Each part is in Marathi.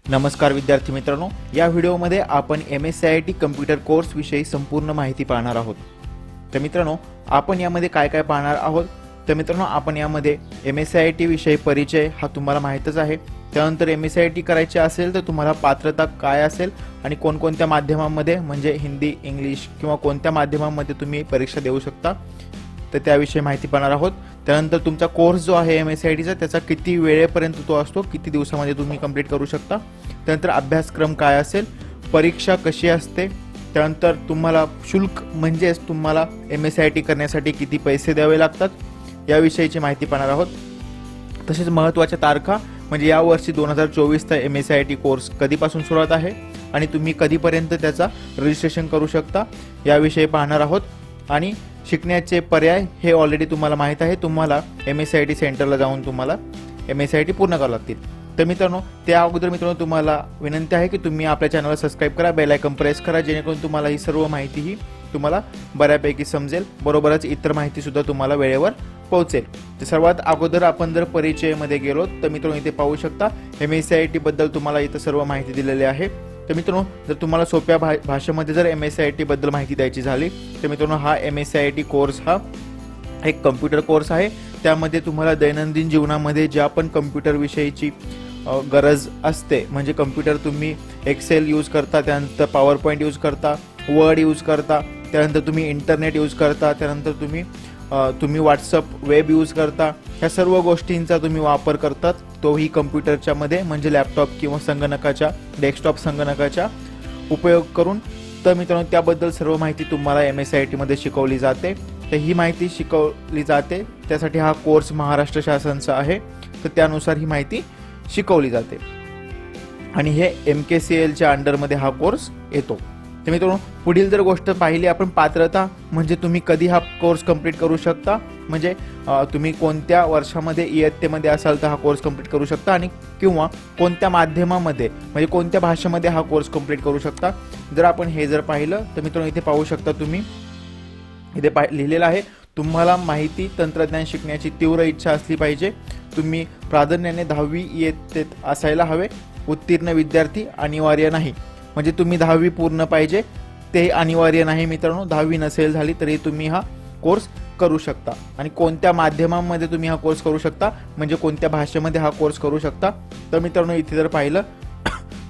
नमस्कार विद्यार्थी मित्रांनो, या व्हिडिओमध्ये आपण MSCIT कम्प्युटर कोर्स विषयी संपूर्ण माहिती पाहणार आहोत। तर मित्रांनो, आपण यामध्ये काय काय पाहणार आहोत? तर मित्रांनो, आपण यामध्ये MSCIT विषयी परिचय हा तुम्हाला माहितच आहे। त्यानंतर MSCIT करायचे असेल तर तुम्हाला पात्रता काय असेल आणि कोणकोणत्या माध्यमांमध्ये म्हणजे हिंदी, इंग्लिश किंवा कोणत्या माध्यमांमध्ये तुम्ही परीक्षा देऊ शकता, तर त्याविषयी माहिती पाहणार आहोत। त्यानंतर तुमचा कोर्स जो आहे MSCITचा त्याचा किती वेळेपर्यंत तो असतो, किती दिवसामध्ये तुम्ही कंप्लीट करू शकता, त्यानंतर अभ्यासक्रम काय असेल, परीक्षा कशी असते, त्यानंतर तुम्हाला शुल्क म्हणजेच तुम्हाला MSCIT करण्यासाठी किती पैसे द्यावे लागतात याविषयीची माहिती पाहणार आहोत। तसेच महत्त्वाच्या तारखा म्हणजे या वर्षी 2024चा MSCIT कोर्स कधीपासून सुरुवात आहे आणि तुम्ही कधीपर्यंत त्याचा रजिस्ट्रेशन करू शकता याविषयी पाहणार आहोत। आणि शिकण्याचे पर्याय हे ऑलरेडी तुम्हाला माहित आहे, तुम्हाला MSCIT सेंटरला जाऊन तुम्हाला MSCIT पूर्ण करावं लागतील। तर मित्रांनो, त्या अगोदर मित्रांनो तुम्हाला विनंती आहे की तुम्ही आपल्या चॅनलला सबस्क्राइब करा, बेल आयकॉन प्रेस करा, जेणेकरून तुम्हाला ही सर्व माहिती ही तुम्हाला बऱ्यापैकी समजेल, बरोबरच इतर माहिती सुद्धा तुम्हाला वेळेवर पोहोचेल। तर सर्वात अगोदर आपण जर परिचयामध्ये गेलो तर मित्रांनो इथे पाहू शकता MSCIT बद्दल तुम्हाला इथे सर्व माहिती दिलेली आहे। तर मित्रांनो, जर तुम्हाला सोप्या भाषेमध्ये जर MSCIT बद्दल माहिती द्यायची झाली तर मित्रांनो, हा MSCIT कोर्स हा एक कम्प्युटर कोर्स आहे। त्यामध्ये तुम्हाला दैनंदिन जीवनामध्ये ज्या पण कम्प्युटर विषयीची गरज असते, म्हणजे कम्प्युटर तुम्ही एक्सेल यूज करता, त्यानंतर पॉवर पॉईंट यूज करता, वर्ड यूज करता, त्यानंतर तुम्ही इंटरनेट यूज करता, त्यानंतर तुम्ही व्हॉट्सअप वेब यूज करता, ह्या सर्व गोष्टींचा तुम्ही वापर करतात, तोही कम्प्युटरच्या मध्ये म्हणजे लॅपटॉप किंवा संगणकाच्या डेस्कटॉप संगणकाच्या उपयोग करून। तर मित्रांनो, त्याबद्दल सर्व माहिती तुम्हाला MSCIT मध्ये शिकवली जाते। तर ही माहिती शिकवली जाते, त्यासाठी हा कोर्स महाराष्ट्र शासनाचा आहे, तर त्यानुसार ही माहिती शिकवली जाते आणि हे MKCL अंडरमध्ये हा कोर्स येतो। तर मित्रांनो, पुढील जर गोष्ट पाहिली आपण पात्रता म्हणजे तुम्ही कधी हा कोर्स कंप्लीट करू शकता, म्हणजे तुम्ही कोणत्या वर्षामध्ये इयत्तेमध्ये असाल तर हा कोर्स कंप्लीट करू शकता आणि किंवा कोणत्या माध्यमामध्ये म्हणजे कोणत्या भाषेमध्ये हा कोर्स कंप्लीट करू शकता। जर आपण हे जर पाहिलं तर मित्रांनो इथे पाहू शकता तुम्ही, इथे लिहिलेलं आहे, तुम्हाला माहिती तंत्रज्ञान शिकण्याची तीव्र इच्छा असली पाहिजे, तुम्ही प्राधान्याने 10वी इयत्तेत असायला हवे, उत्तीर्ण विद्यार्थी अनिवार्य नाही, म्हणजे तुम्ही 10वी पूर्ण पाहिजे ते अनिवार्य नाही मित्रांनो, 10वी नसेल झाली तरी तुम्ही हा कोर्स करू शकता। आणि कोणत्या माध्यमांमध्ये तुम्ही हा कोर्स करू शकता म्हणजे कोणत्या भाषेमध्ये हा कोर्स करू शकता, तर मित्रांनो इथे जर पाहिलं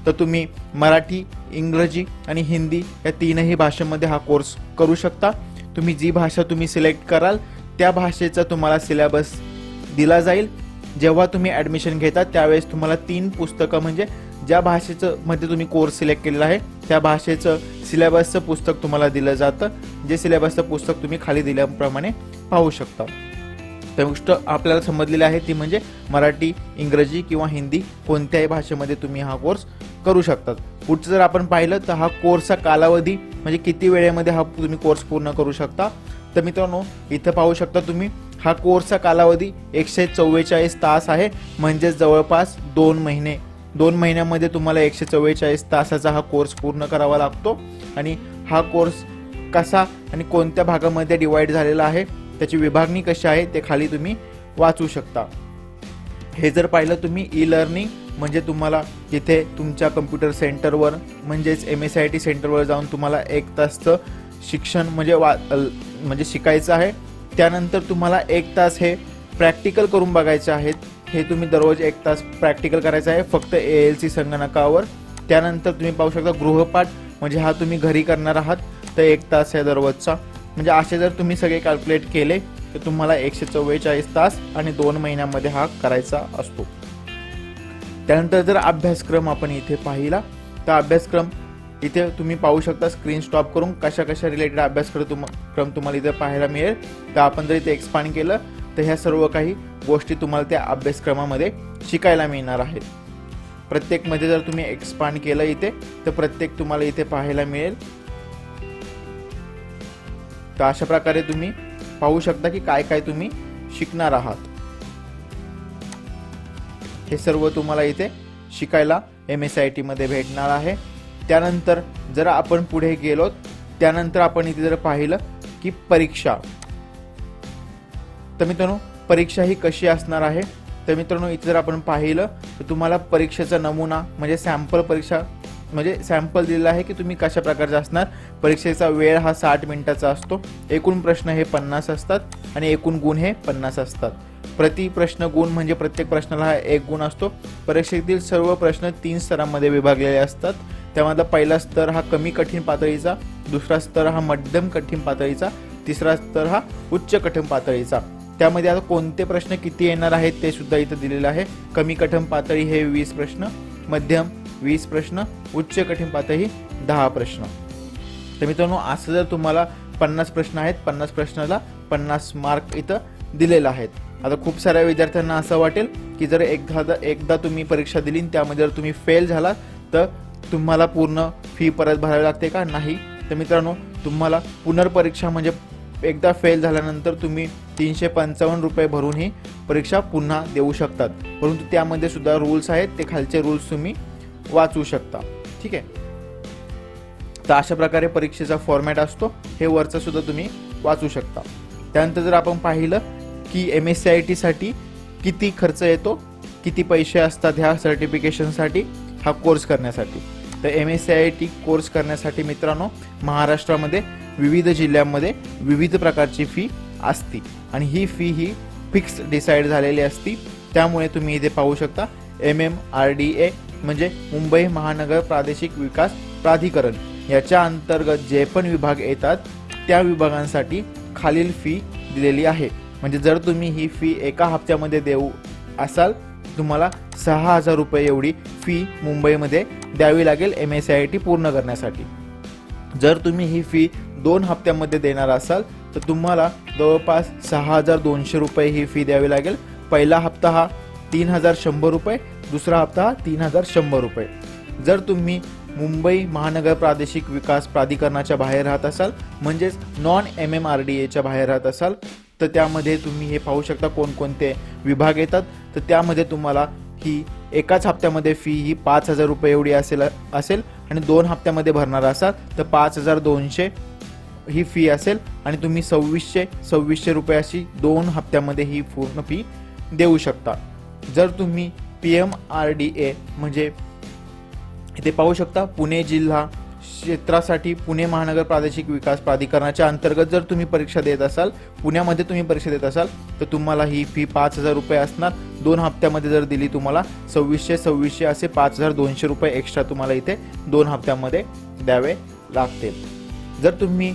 तर तुम्ही मराठी, इंग्रजी आणि हिंदी या तीनही भाषेमध्ये हा कोर्स करू शकता। तुम्ही जी भाषा तुम्ही सिलेक्ट कराल त्या भाषेचा तुम्हाला सिलेबस दिला जाईल। जेव्हा तुम्ही ॲडमिशन घेता त्यावेळेस तुम्हाला 3 पुस्तकं म्हणजे ज्या भाषेचं मध्ये तुम्ही कोर्स सिलेक्ट केलेला आहे त्या भाषेचं सिलेबसचं पुस्तक तुम्हाला दिलं जातं, जे सिलेबसचं पुस्तक तुम्ही खाली दिल्याप्रमाणे पाहू शकता। त्या गोष्ट आपल्याला समजलेली आहे ती म्हणजे मराठी, इंग्रजी किंवा हिंदी कोणत्याही भाषेमध्ये तुम्ही हा कोर्स करू शकतात। पुढचं जर आपण पाहिलं तर हा कोर्सचा कालावधी म्हणजे किती वेळेमध्ये हा तुम्ही कोर्स पूर्ण करू शकता, तर मित्रांनो इथं पाहू शकता तुम्ही, हा कोर्सचा कालावधी 144 तास आहे, म्हणजे जवळपास 2 महिने। 2 महिन्यामध्ये तुम्हाला 144 तासाचा हा कोर्स पूर्ण करावा लागतो। आणि हा कोर्स कसा आणि कोणत्या भागामध्ये डिवाइड झालेला आहे, त्याची विभागणी कशी आहे ते खाली तुम्ही वाचू शकता। हे जर पाहिलं तुम्ही ई-लर्निंग म्हणजे तुम्हाला तिथे तुमच्या कम्प्युटर सेंटरवर म्हणजेच MSCIT सेंटरवर जाऊन तुम्हाला 1 तासचं शिक्षण म्हणजे शिकायचं आहे। त्यानंतर तुम्हाला 1 तास हे प्रॅक्टिकल करून बघायचे आहेत, हे तुम्ही दररोज 1 तास प्रॅक्टिकल करायचं आहे फक्त ALC संगणकावर। त्यानंतर तुम्ही पाहू शकता गृहपाठ म्हणजे हा तुम्ही घरी करणार आहात, तर 1 तास आहे दररोजचा, म्हणजे असे जर तुम्ही सगळे कॅल्क्युलेट केले तर तुम्हाला 144 तास आणि 2 महिन्यामध्ये हा करायचा असतो। त्यानंतर जर अभ्यासक्रम आपण इथे पाहिला तर अभ्यासक्रम इथे तुम्ही पाहू शकता, स्क्रीन स्टॉप करून कशा रिलेटेड अभ्यासक्रम तुम्हाला इथे पाहायला मिळेल। तर आपण जर इथे एक्सपांड केलं तर ह्या सर्व काही गोष्टी तुम्हाला त्या अभ्यासक्रमामध्ये शिकायला मिळणार आहेत। प्रत्येकमध्ये जर तुम्ही एक्सपांड केलं इथे तर प्रत्येक तुम्हाला इथे पाहायला मिळेल। तर अशा प्रकारे तुम्ही पाहू शकता की काय काय तुम्ही शिकणार आहात, हे सर्व तुम्हाला इथे शिकायला MSCIT मध्ये भेटणार आहे। त्यानंतर जर आपण पुढे गेलो त्यानंतर आपण इथे जर पाहिलं की परीक्षा, तर मित्रांनो परीक्षा ही कशी असणार आहे तर मित्रांनो इथे जर आपण पाहिलं तर तुम्हाला परीक्षेचा नमुना म्हणजे सॅम्पल परीक्षा म्हणजे सॅम्पल दिलेला आहे की तुम्ही कशा प्रकारचा असणार. परीक्षेचा वेळ हा 60 मिनिटाचा असतो. एकूण प्रश्न हे 50 असतात आणि एकूण गुण हे 50 असतात. प्रति प्रश्न गुण म्हणजे प्रत्येक प्रश्नाला हा 1 गुण असतो. परीक्षेतील सर्व प्रश्न 3 स्तरांमध्ये विभागलेले असतात. त्यामधला पहिला स्तर हा कमी कठीण पातळीचा, दुसरा स्तर हा मध्यम कठीण पातळीचा, तिसरा स्तर हा उच्च कठीण पातळीचा. त्यामध्ये आता कोणते प्रश्न किती येणार आहेत ते सुद्धा इथं दिलेलं आहे. कमी कठीण पातळी हे 20 प्रश्न, मध्यम 20 प्रश्न, उच्च कठीण पातळी 10 प्रश्न. तर मित्रांनो असं जर तुम्हाला 50 प्रश्न आहेत, 50 प्रश्नाला 50 मार्क इथं दिलेले आहेत. आता खूप साऱ्या विद्यार्थ्यांना असं वाटेल की जर एकदा तुम्ही परीक्षा दिली त्यामध्ये जर तुम्ही फेल झाला तर तुम्हाला पूर्ण फी परत भरावी लागते का? नाही. तर मित्रांनो तुम्हाला पुनर्परीक्षा म्हणजे एकदा फेल झाल्यानंतर तुम्ही 355 रुपये भरून ही परीक्षा पुन्हा देऊ शकतात. परंतु त्यामध्ये सुद्धा रूल्स आहेत, ते खालचे रूल्स तुम्ही वाचू शकता. ठीक आहे. तर अशा प्रकारे परीक्षेचा फॉर्मॅट असतो, हे वरचं सुद्धा तुम्ही वाचू शकता. त्यानंतर जर आपण पाहिलं की MSCIT साठी किती खर्च येतो, किती पैसे असतात ह्या सर्टिफिकेशनसाठी, हा कोर्स करण्यासाठी. तर MSCIT कोर्स करण्यासाठी मित्रांनो महाराष्ट्रामध्ये विविध जिल्ह्यांमध्ये विविध प्रकारची फी असते आणि ही फी ही फिक्स डिसाईड झालेली असती. त्यामुळे तुम्ही इथे पाहू शकता MMRDA म्हणजे मुंबई महानगर प्रादेशिक विकास प्राधिकरण, याच्या अंतर्गत जे पण विभाग येतात त्या विभागांसाठी खालील फी दिलेली आहे. म्हणजे जर तुम्ही ही फी एका हप्त्यामध्ये देऊ असाल तुम्हाला 6000 रुपये एवढी फी मुंबईमध्ये द्यावी लागेल MSCIT पूर्ण करण्यासाठी. जर तुम्ही ही फी 2 हप्त्यामध्ये देणार असाल तर तुम्हाला जवळपास 6200 रुपये ही फी द्यावी लागेल. पहिला हप्ता हा 3100 रुपये, दुसरा हप्ता हा 3100 रुपये. जर तुम्ही मुंबई महानगर प्रादेशिक विकास प्राधिकरणाच्या बाहेर राहत असाल म्हणजेच नॉन MMRDAच्या बाहेर राहत असाल तर त्यामध्ये तुम्ही हे पाहू शकता कोणकोणते विभाग येतात. तर त्यामध्ये तुम्हाला ही एकाच हप्त्यामध्ये फी ही 5000 रुपये एवढी असेल आणि 2 हप्त्यामध्ये भरणार असाल तर 5200 ही फी असेल आणि तुम्ही 2600 रुपये अशी 2 हप्त्यामध्ये ही पूर्ण फी देऊ शकता. जर तुम्ही PMRDA म्हणजे इथे पाहू शकता पुणे जिल्हा क्षेत्रासाठी पुणे महानगर प्रादेशिक विकास प्राधिकरणाच्या अंतर्गत जर तुम्ही परीक्षा देत असाल, पुण्यामध्ये तुम्ही परीक्षा देत असाल तर तुम्हाला ही फी 5000 रुपये असणार. 2 हप्त्यामध्ये जर दिली तुम्हाला 2600 असे 5200 रुपये एक्स्ट्रा तुम्हाला इथे 2 हप्त्यामध्ये द्यावे लागतील. जर तुम्ही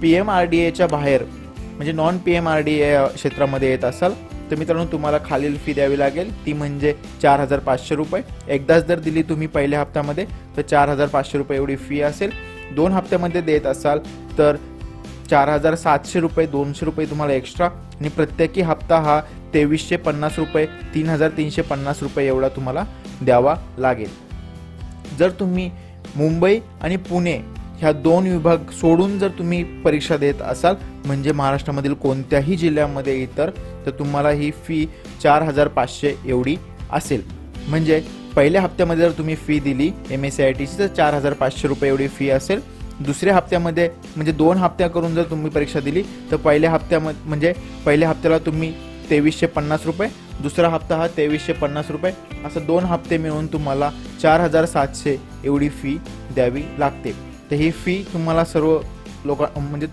PMRDAच्या बाहेर म्हणजे नॉन PMRDA क्षेत्रामध्ये येत असाल तर मित्रांनो तुम्हाला खालील फी द्यावी लागेल, ती म्हणजे 4500 रुपये. एकदाच जर दिली तुम्ही पहिल्या हप्त्यामध्ये तर 4500 रुपये एवढी फी असेल. 2 हप्त्यामध्ये देत असाल तर 4700 रुपये, 200 रुपये तुम्हाला एक्स्ट्रा आणि प्रत्येकी हप्ता हा 2350 रुपये, 3350 रुपये एवढा तुम्हाला द्यावा लागेल. जर तुम्ही मुंबई आणि पुणे ह्या 2 विभाग सोडून जर तुम्ही परीक्षा देत असाल म्हणजे महाराष्ट्रामधील कोणत्याही जिल्ह्यामध्ये इतर तर तुम्हाला ही फी 4500 एवढी असेल. म्हणजे पहिल्या हप्त्यामध्ये जर तुम्ही फी दिली MSCITची तर 4500 रुपये एवढी फी असेल. दुसऱ्या हप्त्यामध्ये म्हणजे 2 हप्त्या करून जर तुम्ही परीक्षा दिली तर पहिल्या हप्त्याला तुम्ही 2350 रुपये, दुसरा हप्ता हा 2350 रुपये, असं 2 हप्ते मिळून तुम्हाला 4700 एवढी फी द्यावी लागते. तर ही फी तुम्हाला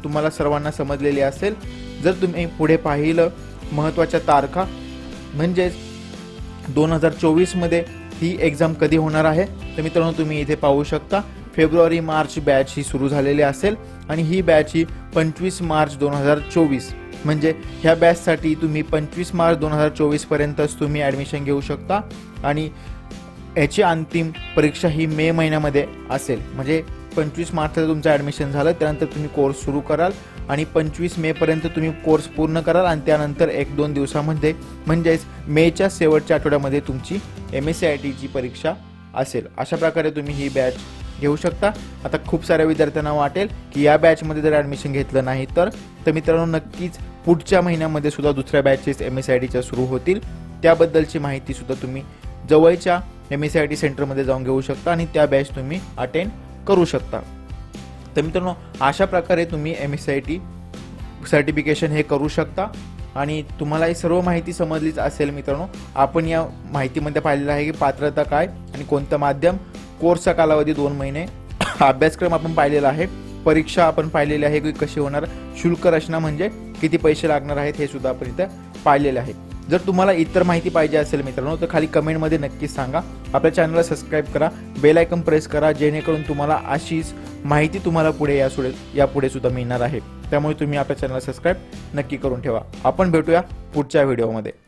तुम्हाला सर्वांना समजलेली असेल. जर तुम्ही पुढे पाहिलं महत्त्वाच्या तारखा म्हणजेच 2024 मध्ये ही एक्झाम कधी होणार आहे तर मित्रांनो तुम्ही इथे पाहू शकता फेब्रुवारी-मार्च बॅच ही सुरू झालेली असेल आणि ही बॅच ही 25 मार्च 2024 म्हणजे ह्या बॅचसाठी तुम्ही 25 मार्च 2024 पर्यंतच तुम्ही ॲडमिशन घेऊ शकता आणि याची अंतिम परीक्षा ही मे महिन्यामध्ये असेल. म्हणजे 25 मार्चला तुमचं ॲडमिशन झालं त्यानंतर तुम्ही कोर्स सुरू कराल आणि 25 मेपर्यंत तुम्ही कोर्स पूर्ण कराल आणि त्यानंतर 1-2 दिवसामध्ये म्हणजेच मेच्या शेवटच्या आठवड्यामध्ये तुमची MSCITची परीक्षा असेल. अशा प्रकारे तुम्ही ही बॅच घेऊ शकता. आता खूप साऱ्या विद्यार्थ्यांना वाटेल की या बॅचमध्ये जर ॲडमिशन घेतलं नाही तर मित्रांनो नक्कीच पुढच्या महिन्यामध्ये सुद्धा दुसऱ्या बॅचेस MSCITच्या सुरू होतील. त्याबद्दलची माहिती सुद्धा तुम्ही जवळच्या MSCIT सेंटरमध्ये जाऊन घेऊ शकता आणि त्या बॅच तुम्ही अटेंड करू शकता. तर मित्रांनो अशा प्रकारे तुम्ही MSCIT सर्टिफिकेशन हे करू शकता. आणि तुम्हाला ही सर्व माहिती समजलीच असेल मित्रांनो. आपण या माहितीमध्ये पाहिलेलं आहे की पात्रता काय आणि कोणतं माध्यम, कोर्सचा कालावधी 2 महिने, अभ्यासक्रम आपण पाहिलेला आहे, परीक्षा आपण पाहिलेली आहे की कशी होणार, शुल्क रचना म्हणजे किती पैसे लागणार आहेत हे सुद्धा आपण इथं पाहिलेले आहे. जर तुम्हाला इतर माहिती पाहिजे असेल मित्रांनो तर खाली कमेंटमध्ये नक्कीच सांगा. आपल्या चॅनलला सबस्क्राईब करा, बेल आयकॉन प्रेस करा, जेणेकरून तुम्हाला अशीच माहिती तुम्हाला यापुढे सुद्धा मिळणार आहे. त्यामुळे तुम्ही आपल्या चॅनलला सबस्क्राईब नक्की करून ठेवा. आपण भेटूया पुढच्या व्हिडिओमध्ये.